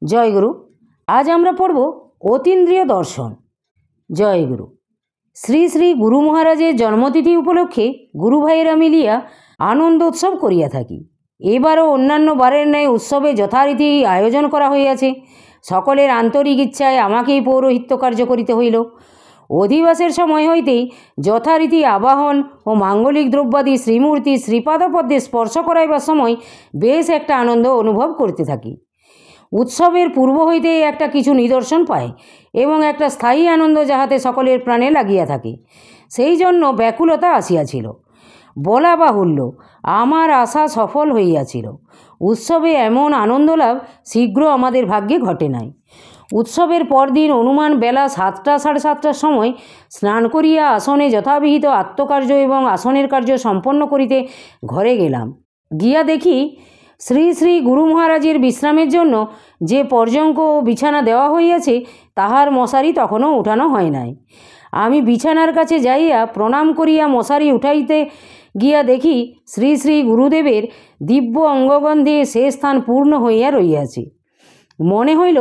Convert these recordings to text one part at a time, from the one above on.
জয়গুরু। আজ আমরা পড়ব অতীন্দ্রিয় দর্শন। জয়গুরু। শ্রী শ্রী গুরু মহারাজের জন্মতিথি উপলক্ষে গুরু ভাইয়েরা মিলিয়া আনন্দ উৎসব করিয়া থাকি। এবারও অন্যান্য বারের ন্যায় উৎসবে যথারীতি আয়োজন করা হইয়াছে। সকলের আন্তরিক ইচ্ছায় আমাকেই পৌরোহিত্য কার্য করিতে হইল। অধিবাসের সময় হইতেই যথারীতি আবাহন ও মাঙ্গলিক দ্রব্যাদি শ্রীমূর্তি শ্রীপাদপদ্মে স্পর্শ করাইবার সময় বেশ একটা আনন্দ অনুভব করতে থাকি। উৎসবের পূর্ব হইতেই একটা কিছু নিদর্শন পায় এবং একটা স্থায়ী আনন্দ যাহাতে সকলের প্রাণে লাগিয়া থাকে, সেই জন্য ব্যাকুলতা আসিয়াছিল। বলা বাহুল্য, আমার আশা সফল হইয়াছিল। উৎসবে এমন আনন্দ লাভ শীঘ্র আমাদের ভাগ্যে ঘটে নাই। উৎসবের পরদিন অনুমান বেলা 7টা সাড়ে 7টার সময় স্নান করিয়া আসনে যথাবিহিত আত্মকার্য এবং আসনের কার্য সম্পন্ন করিতে ঘরে গেলাম। গিয়া দেখি শ্রী শ্রী গুরু মহারাজের বিশ্রামের জন্য যে পর্যঙ্ক ও বিছানা দেওয়া হইয়াছে তাহার মশারি তখনও উঠানো হয় নাই। আমি বিছানার কাছে যাইয়া প্রণাম করিয়া মশারি উঠাইতে গিয়া দেখি শ্রী শ্রী গুরুদেবের দিব্য অঙ্গগন্ধে সে স্থান পূর্ণ হইয়া রইয়াছে। মনে হইল,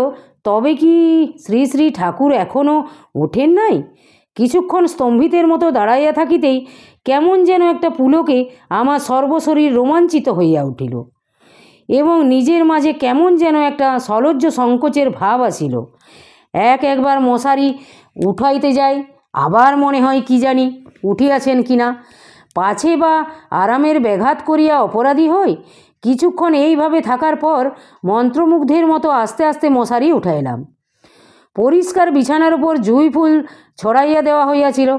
তবে কি শ্রী শ্রী ঠাকুর এখনও ওঠেন নাই? কিছুক্ষণ স্তম্ভিতের মতো দাঁড়াইয়া থাকিতেই কেমন যেন একটা পুলকে আমার সর্বশরীর রোমাঞ্চিত হইয়া উঠিল এবং নিজের মাঝে কেমন যেন একটা সলজ্জ সংকোচের ভাব আসিল। একবার মশারি উঠাইতে যাই, আবার মনে হয় কি জানি উঠিয়াছেন কিনা, পাছে বা আরামের ব্যাঘাত করিয়া অপরাধী হই। কিছুক্ষণ এইভাবে থাকার পর মন্ত্রমুগ্ধের মতো আস্তে আস্তে মশারি উঠাইলাম। পরিষ্কার বিছানার উপর জুঁই ফুল ছড়াইয়া দেওয়া হইয়াছিল।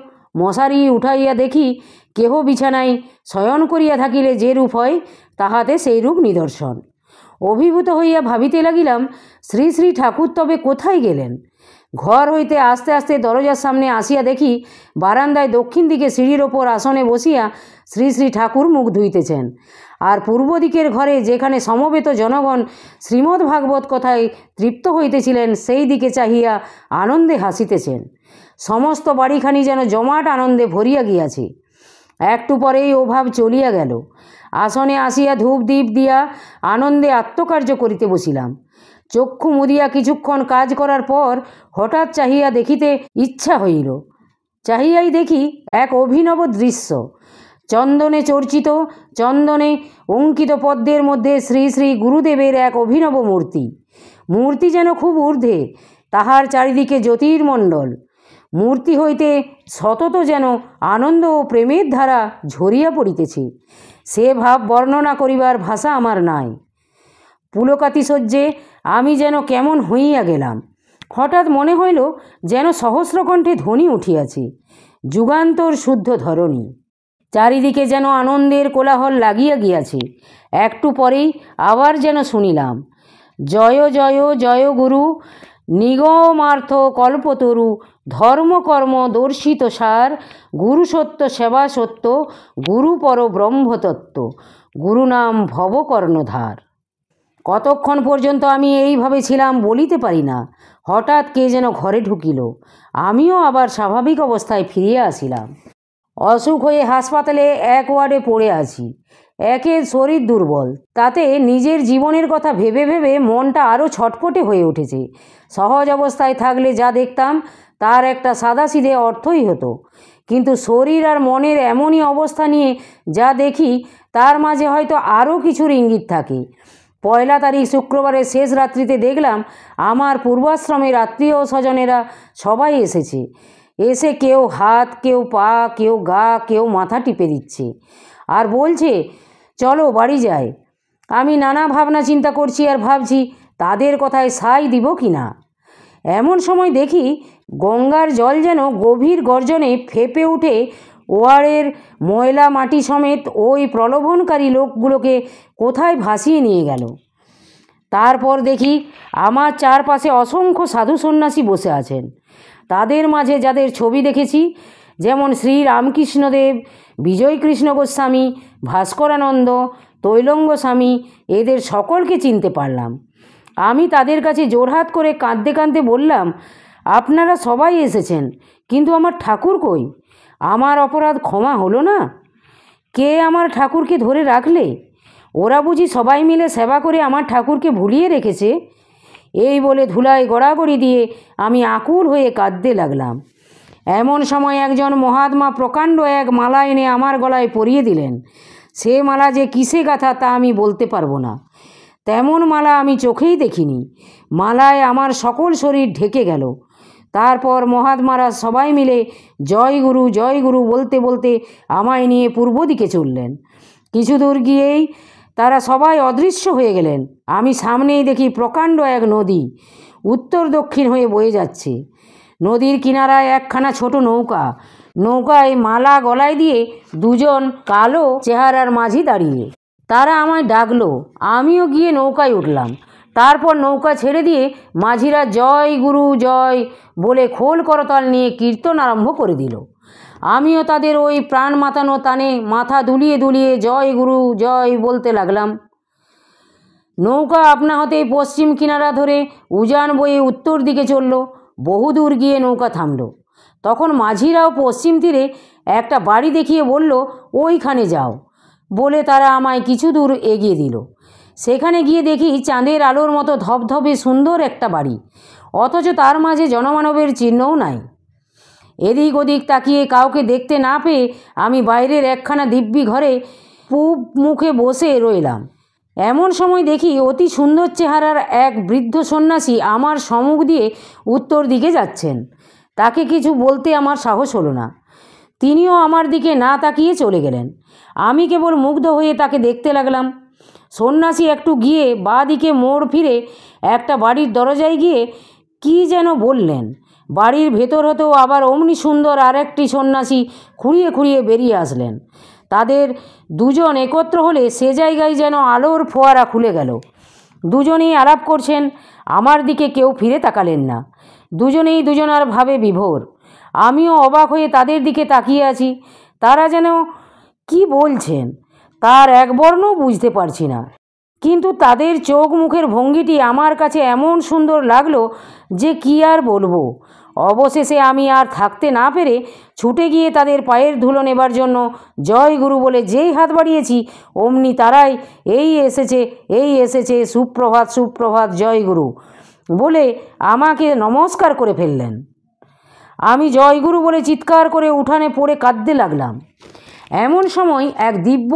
মশারি উঠাইয়া দেখি কেহ বিছানায় শয়ন করিয়া থাকিলে যেরূপ হয় তাহাতে সেইরূপ নিদর্শন। অভিভূত হইয়া ভাবিতে লাগিলাম, শ্রী শ্রী ঠাকুর তবে কোথায় গেলেন? ঘর হইতে আস্তে আস্তে দরজার সামনে আসিয়া দেখি বারান্দায় দক্ষিণ দিকে সিঁড়ির ওপর আসনে বসিয়া শ্রী শ্রী ঠাকুর মুখ ধুইতেছেন, আর পূর্ব দিকের ঘরে যেখানে সমবেত জনগণ শ্রীমদ্ ভাগবত কথায় তৃপ্ত হইতেছিলেন সেই দিকে চাহিয়া আনন্দে হাসিতেছেন। সমস্ত বাড়িখানি যেন জমাট আনন্দে ভরিয়া গিয়াছে। একটু পরেই অভাব চলিয়া গেল। আসনে আসিয়া ধূপ দীপ দিয়া আনন্দে আত্মকার্য করিতে বসিলাম। চক্ষু মুদিয়া কিছুক্ষণ কাজ করার পর হঠাৎ চাহিয়া দেখিতে ইচ্ছা হইল। চাহিয়াই দেখি এক অভিনব দৃশ্য। চন্দনে চর্চিত, চন্দনে অঙ্কিত পদ্মের মধ্যে শ্রী শ্রী গুরুদেবের এক অভিনব মূর্তি। মূর্তি যেন খুব ঊর্ধ্বে, তাহার চারিদিকে জ্যোতির্মণ্ডল। মূর্তি হইতে সতত যেন আনন্দ ও প্রেমের ধারা ঝরিয়া পড়িতেছে। সে ভাব বর্ণনা করিবার ভাষা আমার নাই। পুলকাতিশয্যে আমি যেন কেমন হইয়া গেলাম। হঠাৎ মনে হইল যেন সহস্রকণ্ঠে ধ্বনি উঠিয়াছে, যুগান্তর শুদ্ধ ধরণী। চারিদিকে যেন আনন্দের কোলাহল লাগিয়া গিয়াছে। একটু পরেই আবার যেন শুনিলাম, জয় জয় জয় গুরু, নিগমার্থ কল্পতরু, ধর্মকর্ম দর্শিত সার, গুরু সত্য সেবা সত্য, গুরু পর ব্রহ্মতত্ত্ব, গুরু নাম ভবকর্ণধার। কতক্ষণ পর্যন্ত আমি এইভাবে ছিলাম বলিতে পারি না। হঠাৎ কে যেন ঘরে ঢুকিল। আমিও আবার স্বাভাবিক অবস্থায় ফিরিয়া আসিলাম। অসুখ হয়ে হাসপাতালে এক ওয়ার্ডে পড়ে আছি। একে শরীর দুর্বল, তাতে নিজের জীবনের কথা ভেবে ভেবে মনটা আরও ছটফটে হয়ে উঠেছে। সহজ অবস্থায় থাকলে যা দেখতাম তার একটা সাদাসিধে অর্থই হতো, কিন্তু শরীর আর মনের এমনই অবস্থা নিয়ে যা দেখি তার মাঝে হয়তো আরও কিছুর ইঙ্গিত থাকে। 1 তারিখ শুক্রবারের শেষ রাত্রিতে দেখলাম আমার পূর্বাশ্রমের আত্মীয় স্বজনেরা সবাই এসেছে। এসে কেউ হাত, কেউ পা, কেউ গা, কেউ মাথা টিপে দিচ্ছে আর বলছে, চলো বাড়ি যাই। আমি নানা ভাবনা চিন্তা করছি আর ভাবছি তাদের কথায় সায় দিব কি না। এমন সময় দেখি গঙ্গার জল যেন গভীর গর্জনে ফেঁপে উঠে ওয়ারের ময়লা মাটি সমেত ওই প্রলোভনকারী লোকগুলোকে কোথায় ভাসিয়ে নিয়ে গেল। তারপর দেখি আমার চারপাশে অসংখ্য সাধু সন্ন্যাসী বসে আছেন। তাদের মাঝে যাদের ছবি দেখেছি, যেমন শ্রী রামকৃষ্ণদেব, বিজয়কৃষ্ণ গোস্বামী, ভাস্করানন্দ, তৈলঙ্গ স্বামী, এদের সকলকে চিনতে পারলাম। আমি তাদের কাছে জোরহাত করে কাঁদতে কাঁদতে বললাম, আপনারা সবাই এসেছেন, কিন্তু আমার ঠাকুর কই? আমার অপরাধ ক্ষমা হলো না? কে আমার ঠাকুরকে ধরে রাখলে? ওরা বুঝি সবাই মিলে সেবা করে আমার ঠাকুরকে ভুলিয়ে রেখেছে? এই বলে ধুলায় গড়াগড়ি দিয়ে আমি আকুল হয়ে কাঁদতে লাগলাম। এমন সময় একজন মহাত্মা প্রকাণ্ড এক মালা এনে আমার গলায় পরিয়ে দিলেন। সে মালা যে কিসে গাঁথা তা আমি বলতে পারবো না। তেমন মালা আমি চোখেই দেখিনি। মালায় আমার সকল শরীর ঢেকে গেল। তারপর মহাত্মারা সবাই মিলে জয় গুরু বলতে বলতে আমায় নিয়ে পূর্ব দিকে চললেন। কিছু দূর গিয়েই তারা সবাই অদৃশ্য হয়ে গেলেন। আমি সামনেই দেখি প্রকাণ্ড এক নদী উত্তর দক্ষিণ হয়ে বয়ে যাচ্ছে। নদীর কিনারায় একখানা ছোট নৌকা, নৌকায় মালা গলায় দিয়ে দুজন কালো চেহারার মাঝি দাঁড়িয়ে। তারা আমায় ডাকলো, আমিও গিয়ে নৌকায় উঠলাম। তারপর নৌকা ছেড়ে দিয়ে মাঝিরা জয় গুরু জয় বলে খোল করতাল নিয়ে কীর্তন আরম্ভ করে দিল। আমিও তাদের ওই প্রাণ মাতানো টানে মাথা দুলিয়ে দুলিয়ে জয় গুরু জয় বলতে লাগলাম। নৌকা আপনা হতেই পশ্চিম কিনারা ধরে উজান বয়ে উত্তর দিকে চলল। বহুদূর গিয়ে নৌকা থামল। তখন মাঝিরাও পশ্চিম তীরে একটা বাড়ি দেখিয়ে বলল, ওইখানে যাও বলে তারা আমায় কিছু দূর এগিয়ে দিল। সেখানে গিয়ে দেখি চাঁদের আলোর মতো ধপধপে সুন্দর একটা বাড়ি, অথচ তার মাঝে জনমানবের চিহ্নও নাই। এদিক ওদিক তাকিয়ে কাউকে দেখতে না পেয়ে আমি বাইরের একখানা দিব্যি ঘরে পূব মুখে বসে রইলাম। এমন সময় দেখি অতি সুন্দর চেহারার এক বৃদ্ধ সন্ন্যাসী আমার সম্মুখ দিয়ে উত্তর দিকে যাচ্ছেন। তাকে কিছু বলতে আমার সাহস হলো না। তিনিও আমার দিকে না তাকিয়ে চলে গেলেন। আমি কেবল মুগ্ধ হয়ে তাকে দেখতে লাগলাম। সন্ন্যাসী একটু গিয়ে বাঁ দিকে মোড় ফিরে একটা বাড়ির দরজায় গিয়ে কি যেন বললেন। বাড়ির ভেতর হতেও আবার অমনি সুন্দর আরেকটি সন্ন্যাসী খুঁড়িয়ে খুঁড়িয়ে বেরিয়ে আসলেন। তাদের দুজন একত্র হলে সে জায়গায় যেন আলোর ফোয়ারা খুলে গেল। দুজনেই আলাপ করছেন। আমার দিকে কেউ ফিরে তাকালেন না। দুজনেই দুজনার ভাবে বিভোর। আমিও অবাক হয়ে তাদের দিকে তাকিয়ে আছি। তারা যেন কি বলছেন তার এক বর্ণও বুঝতে পারছি না, কিন্তু তাদের চোখ মুখের ভঙ্গিটি আমার কাছে এমন সুন্দর লাগলো যে কি আর বলবো। অবশেষে আমি আর থাকতে না পেরে ছুটে গিয়ে তাদের পায়ের ধুলো নেবার জন্য জয় গুরু বলে যেই হাত বাড়িয়েছি, অমনি তারাই এই এসেছে সুপ্রভাত সুপ্রভাত জয় গুরু বলে আমাকে নমস্কার করে ফেললেন। আমি জয় গুরু বলে চিৎকার করে উঠানে পড়ে কাঁদতে লাগলাম। এমন সময় এক দিব্য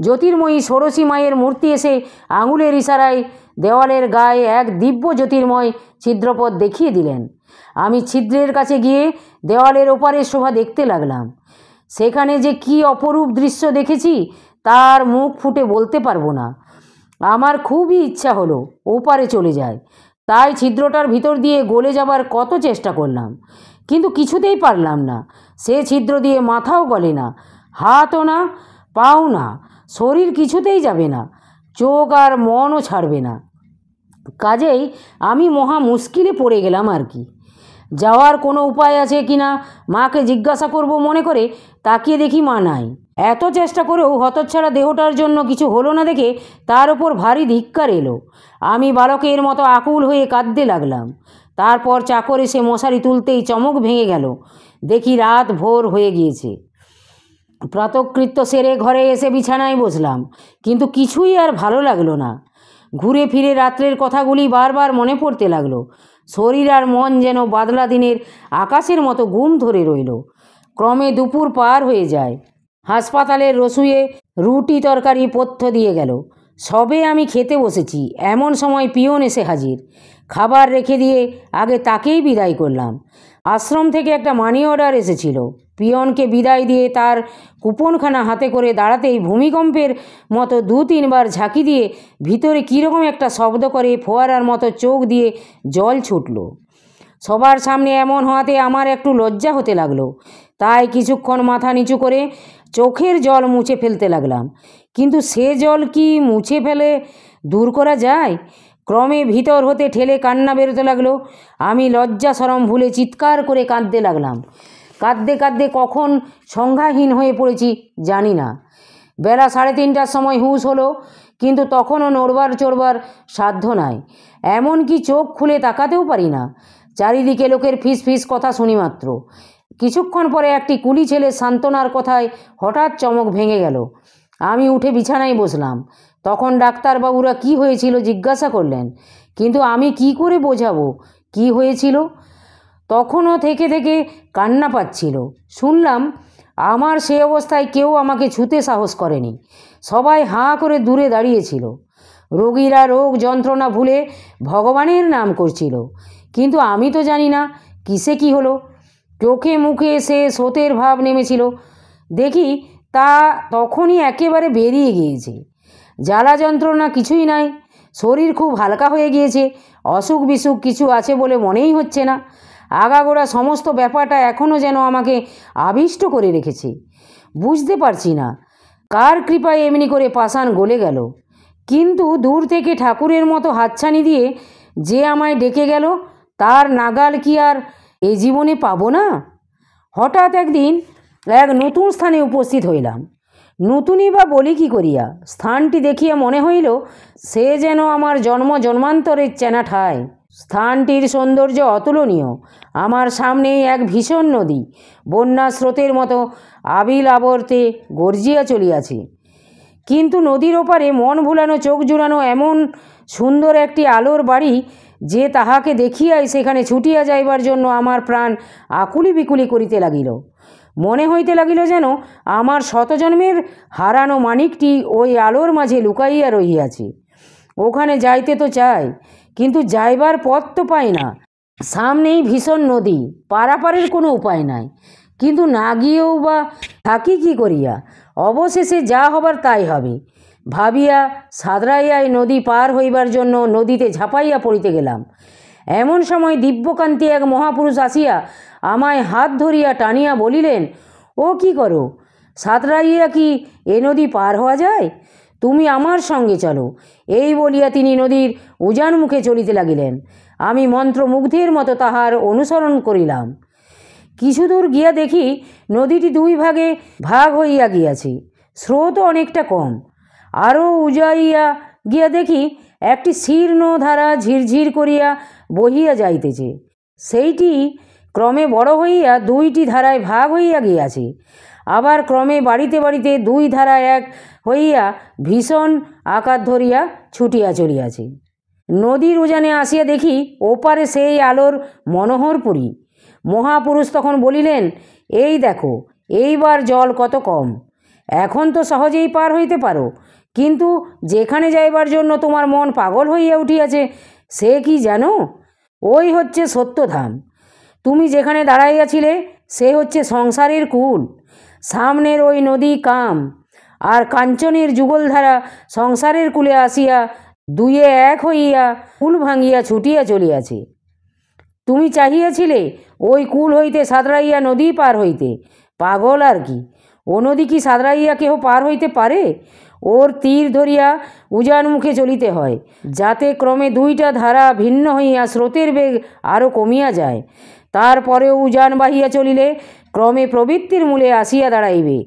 জ্যোতির্ময়ী ষোড়শী মায়ের মূর্তি এসে আঙুলের ইশারায় দেওয়ালের গায়ে এক দিব্য জ্যোতির্ময় ছিদ্রপথ দেখিয়ে দিলেন। আমি ছিদ্রের কাছে গিয়ে দেওয়ালের ওপারের শোভা দেখতে লাগলাম। সেখানে যে কি অপরূপ দৃশ্য দেখেছি তার মুখ ফুটে বলতে পারবো না। আমার খুবই ইচ্ছা হলো ওপারে চলে যায়। তাই ছিদ্রটার ভিতর দিয়ে গলে যাবার কত চেষ্টা করলাম, কিন্তু কিছুতেই পারলাম না। সে ছিদ্র দিয়ে মাথাও গলে না, হাতও না, পাও না, শরীর কিছুতেই যাবে না, চোখ আর মনও ছাড়বে না। কাজেই আমি মহা মুশকিলে পড়ে গেলাম আর কি। যাওয়ার কোনো উপায় আছে কি না মাকে জিজ্ঞাসা করব মনে করে তাকিয়ে দেখি মা নাই। এত চেষ্টা করেও হতচ্ছাড়া দেহটার জন্য কিছু হলো না দেখে তার ওপর ভারী ধিক্কার এলো। আমি বালকের মতো আকুল হয়ে কাঁদতে লাগলাম। তারপর চাকর এসে মশারি তুলতেই চমক ভেঙে গেল। দেখি রাত ভোর হয়ে গিয়েছে। প্রাতকৃত্য সেরে ঘরে এসে বিছানায় বসলাম, কিন্তু কিছুই আর ভালো লাগলো না। ঘুরে ফিরে রাত্রের কথাগুলি বারবার মনে পড়তে লাগলো। শরীর আর মন যেন বাদলা দিনের আকাশের মতো ঘুম ধরে রইল। ক্রমে দুপুর পার হয়ে যায়। হাসপাতালের রসুইয়ে রুটি তরকারি পথ্য দিয়ে গেল। সবে আমি খেতে বসেছি, এমন সময় পিয়ন এসে হাজির। খাবার রেখে দিয়ে আগে তাকেই বিদায় করলাম। আশ্রম থেকে একটা মানি অর্ডার এসেছিল। পিয়নকে বিদায় দিয়ে তার কুপনখানা হাতে করে দাঁড়াতেই ভূমিকম্পের মতো 2-3 বার ঝাঁকি দিয়ে ভিতরে কীরকম একটা শব্দ করে ফোয়ারার মতো চোখ দিয়ে জল ছুটল। সবার সামনে এমন হওয়াতে আমার একটু লজ্জা হতে লাগলো। তাই কিছুক্ষণ মাথা নিচু করে চোখের জল মুছে ফেলতে লাগলাম, কিন্তু সে জল কি মুছে ফেলে দূর করা যায়? ক্রমে ভিতর হতে ঠেলে কান্না বেরোতে লাগলো। আমি লজ্জা শরম ভুলে চিৎকার করে কাঁদতে লাগলাম। কাঁদতে কাঁদতে কখন সংজ্ঞাহীন হয়ে পড়েছি জানি না। বেলা 3:30টার সময় হুঁশ হলো, কিন্তু তখনও নড়বার চড়বার সাধ্য নাই। এমনকি চোখ খুলে তাকাতেও পারি না। চারিদিকে লোকের ফিস ফিস কথা শুনি মাত্র। কিছুক্ষণ পরে একটি কুলি ছেলে সান্ত্বনার কথায় হঠাৎ চমক ভেঙে গেল। আমি উঠে বিছানায় বসলাম। তখন ডাক্তারবাবুরা কি হয়েছিল জিজ্ঞাসা করলেন, কিন্তু আমি কি করে বোঝাবো কি হয়েছিল। তখনও থেকে থেকে কান্না পাচ্ছিল। শুনলাম আমার সে অবস্থায় কেউ আমাকে ছুঁতে সাহস করেনি, সবাই হাঁ করে দূরে দাঁড়িয়েছিল। রোগীরা রোগ যন্ত্রণা ভুলে ভগবানের নাম করছিল, কিন্তু আমি তো জানি না কিসে কি হলো। চোখে মুখে সে স্রোতের ভাব নেমেছিল, দেখি তা তখনই একেবারে বেরিয়ে গিয়েছে। জ্বালা যন্ত্রণা কিছুই নাই, শরীর খুব হালকা হয়ে গিয়েছে। অসুখ বিসুখ কিছু আছে বলে মনেই হচ্ছে না। আগাগোড়া সমস্ত ব্যাপারটা এখনও যেন আমাকে আবিষ্ট করে রেখেছে। বুঝতে পারছি না কার কৃপায় এমনি করে পাষাণ গলে গেল, কিন্তু দূর থেকে ঠাকুরের মতো হাতছানি দিয়ে যে আমায় ডেকে গেল তার নাগাল কি আর এ জীবনে পাবো না। হঠাৎ একদিন এক নতুন স্থানে উপস্থিত হইলাম। নতুনই বা বলি কি করিয়া, স্থানটি দেখিয়া মনে হইল সে যেন আমার জন্ম জন্মান্তরের চেনা ঠাঁই। স্থানটির সৌন্দর্য অতুলনীয়। আমার সামনেই এক ভীষণ নদী বন্যা স্রোতের মতো আবিল আবর্তে গর্জিয়া চলিয়াছে, কিন্তু নদীর ওপারে মন ভুলানো চোখ জুড়ানো এমন সুন্দর একটি আলোর বাড়ি যে তাহাকে দেখিয়াই সেখানে ছুটিয়া যাইবার জন্য আমার প্রাণ আকুলি বিকুলি করিতে লাগিল। মনে হইতে লাগিল যেন আমার শতজন্মের হারানো মানিকটি ওই আলোর মাঝে লুকাইয়া রহিয়াছে। ওখানে যাইতে তো চাই, কিন্তু যাইবার পথ তো পাই না। সামনেই ভীষণ নদী, পারাপারের কোনো উপায় নাই, কিন্তু না গিয়েও বা থাকি কি করিয়া। অবশেষে যা হবার তাই হবে ভাবিয়া সাদরাইয়ায় নদী পার হইবার জন্য নদীতে ঝাঁপাইয়া পড়িতে গেলাম। এমন সময় দিব্যকান্তি এক মহাপুরুষ আসিয়া আমায় হাত ধরিয়া টানিয়া বলিলেন, ও কি করো, সাঁতরাইয়া কি এ নদী পার হওয়া যায়? তুমি আমার সঙ্গে চলো। এই বলিয়া তিনি নদীর উজান মুখে চলিতে লাগিলেন। আমি মন্ত্রমুগ্ধের মতো তাহার অনুসরণ করিলাম। কিছু দূর গিয়া দেখি নদীটি দুই ভাগে ভাগ হইয়া গিয়াছে, স্রোতও অনেকটা কম। আরও উজাইয়া গিয়া দেখি একটি শীর্ণ ধারা ঝিরঝির করিয়া বহিয়া যাইতেছে। সেইটি ক্রমে বড় হইয়া দুইটি ধারায় ভাগ হইয়া গিয়াছে। আবার ক্রমে বাড়িতে বাড়িতে দুই ধারা এক হইয়া ভীষণ আকার ধরিয়া ছুটিয়া চলিয়াছে। নদীর উজানে আসিয়া দেখি ওপারে সেই আলোর মনোহরপুরী। মহাপুরুষ তখন বলিলেন, এই দেখো এইবার জল কত কম, এখন তো সহজেই পার হইতে পারো, কিন্তু যেখানে যাইবার জন্য তোমার মন পাগল হইয়া উঠিয়াছে সে কি জানো? ওই হচ্ছে সত্যধাম। তুমি যেখানে দাঁড়াইয়াছিলে সে হচ্ছে সংসারের কূল। সামনের ওই নদী কাম, আর কাঞ্চনের যুগলধারা সংসারের কূলে আসিয়া দুইয়ে এক হইয়া কূল ভাঙিয়া ছুটিয়া চলিয়াছে। তুমি চাহিয়াছিলে ওই কূল হইতে সাঁতরাইয়া নদী পার হইতে। পাগল আর কি, ও নদী কি সাঁতরাইয়া কেহ পার হইতে পারে? ওর তীর ধরিয়া উজান মুখে চলিতে হয়, যাতে ক্রমে দুইটা ধারা ভিন্ন হইয়া স্রোতের বেগ আরও কমিয়া যায়। তারপরেও উজান বাহিয়া চলিলে ক্রমে প্রবৃত্তির মূলে আসিয়া দাঁড়াইবে।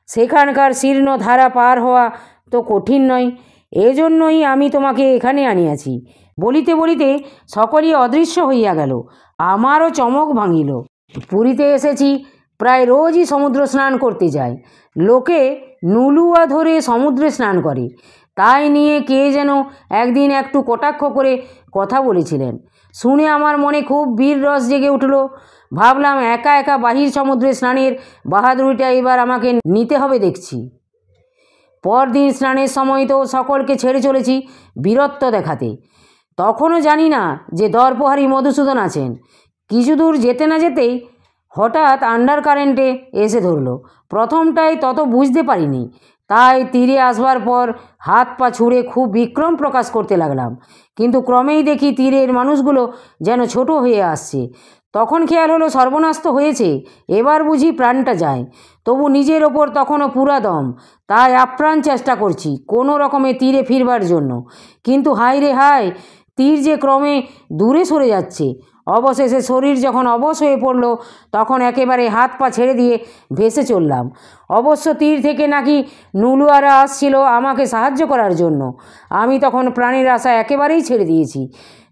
সেখানকার শীর্ণ ধারা পার হওয়া তো কঠিন নয়, এজন্যই আমি তোমাকে এখানে আনিয়াছি। বলিতে বলিতে সকলেই অদৃশ্য হইয়া গেল। আমারও চমক ভাঙিল। পুরীতে এসেছি, প্রায় রোজই সমুদ্র স্নান করতে যায়। লোকে নুলুয়া ধরে সমুদ্রে স্নান করে, তাই নিয়ে কে যেন একদিন একটু কটাক্ষ করে কথা বলেছিলেন। শুনে আমার মনে খুব বীর রস জেগে উঠল। ভাবলাম একা একা বাহির সমুদ্রে স্নানের বাহাদুরিটা এবার আমাকে নিতে হবে দেখছি। পরদিন স্নানের সময় তো সকলকে ছেড়ে চলেছি বীরত্ব দেখাতে। তখনও জানি না যে দরপহারী মধুসূদন আছেন। কিছু দূর যেতে না যেতেই হঠাৎ আন্ডার কারেন্টে এসে ধরল। প্রথমটায় তত বুঝতে পারিনি, তাই তীরে আসবার পর হাত পা ছুঁড়ে খুব বিক্রম প্রকাশ করতে লাগলাম, কিন্তু ক্রমেই দেখি তীরের মানুষগুলো যেন ছোট হয়ে আসছে। তখন খেয়াল হলো সর্বনাশ তো হয়েছে, এবার বুঝি প্রাণটা যায়। তবু নিজের ওপর তখনও পুরা দম, তাই আপ্রাণ চেষ্টা করছি কোনো রকমে তীরে ফিরবার জন্য। কিন্তু হায় রে হায়, তীর যে ক্রমে দূরে সরে যাচ্ছে। অবশেষে শরীর যখন অবশ হয়ে পড়ল তখন একেবারে হাত পা ছেড়ে দিয়ে ভেসে চললাম। অবশ্য তীর থেকে নাকি নুলুয়ারা আসছিল আমাকে সাহায্য করার জন্য। আমি তখন প্রাণের আশা একেবারেই ছেড়ে দিয়েছি।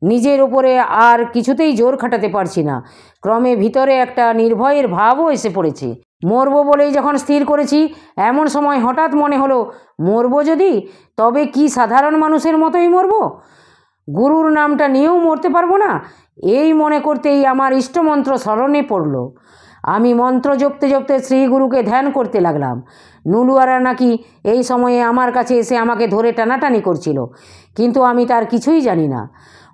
নিজের ওপরে আর কিছুতেই জোর খাটাতে পারছি না। ক্রমে ভিতরে একটা নির্ভয়ের ভাবও এসে পড়েছে। মরবো বলেই যখন স্থির করেছি, এমন সময় হঠাৎ মনে হলো, মরবো যদি তবে কি সাধারণ মানুষের মতোই মরবো? গুরুর নামটা নিয়েও মরতে পারবো না, এই মনে করতেই আমার ইষ্টমন্ত্র স্মরণে পড়ল। আমি মন্ত্র জপতে জপতে শ্রীগুরুকে ধ্যান করতে লাগলাম। নুলুয়ারা নাকি এই সময়ে আমার কাছে এসে আমাকে ধরে টানাটানি করছিল, কিন্তু আমি তার কিছুই জানি না।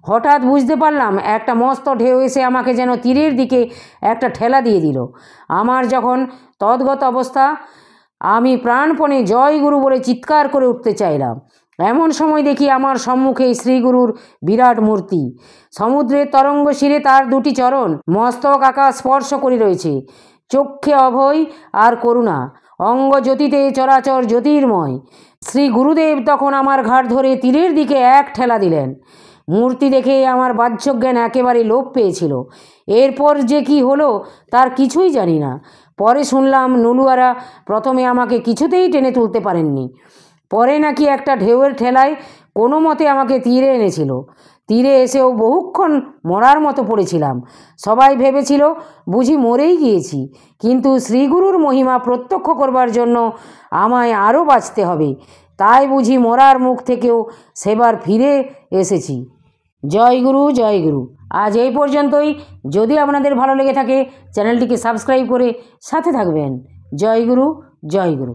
হঠাৎ বুঝতে পারলাম একটা মস্ত ঢেউ এসে আমাকে যেন তীরের দিকে একটা ঠেলা দিয়ে দিল। আমার যখন তদ্গত অবস্থা, আমি প্রাণপণে জয় গুরু বলে চিৎকার করে উঠতে চাইলাম। এমন সময় দেখি আমার সম্মুখেই শ্রীগুরুর বিরাট মূর্তি। সমুদ্রের তরঙ্গ শিরে তার দুটি চরণ, মস্তক আকাশ স্পর্শ করে রয়েছে, চক্ষে অভয় আর করুণা, অঙ্গ জ্যোতিতে চরাচর জ্যোতির্ময়। শ্রী গুরুদেব তখন আমার ঘাট ধরে তীরের দিকে এক ঠেলা দিলেন। মূর্তি দেখে আমার বাহ্যজ্ঞান একেবারে লোপ পেয়েছিল। এরপর যে কি হলো তার কিছুই জানি না। পরে শুনলাম নুলুয়ারা প্রথমে আমাকে কিছুতেই টেনে তুলতে পারেননি, পরে নাকি একটা ঢেউয়ের ঠেলায় কোনো মতে আমাকে তীরে এনেছিল। তীরে এসেও বহুক্ষণ মরার মতো পড়েছিলাম। সবাই ভেবেছিল বুঝি মরেই গিয়েছি, কিন্তু শ্রীগুরুর মহিমা প্রত্যক্ষ করবার জন্য আমায় আরও বাঁচতে হবে, তাই বুঝি মরার মুখ থেকেও সেবার ফিরে এসেছি। জয় গুরু, জয় গুরু। আজ এই পর্যন্তই। যদি আপনাদের ভালো লেগে থাকে চ্যানেলটিকে সাবস্ক্রাইব করে সাথে থাকবেন। জয় গুরু, জয় গুরু।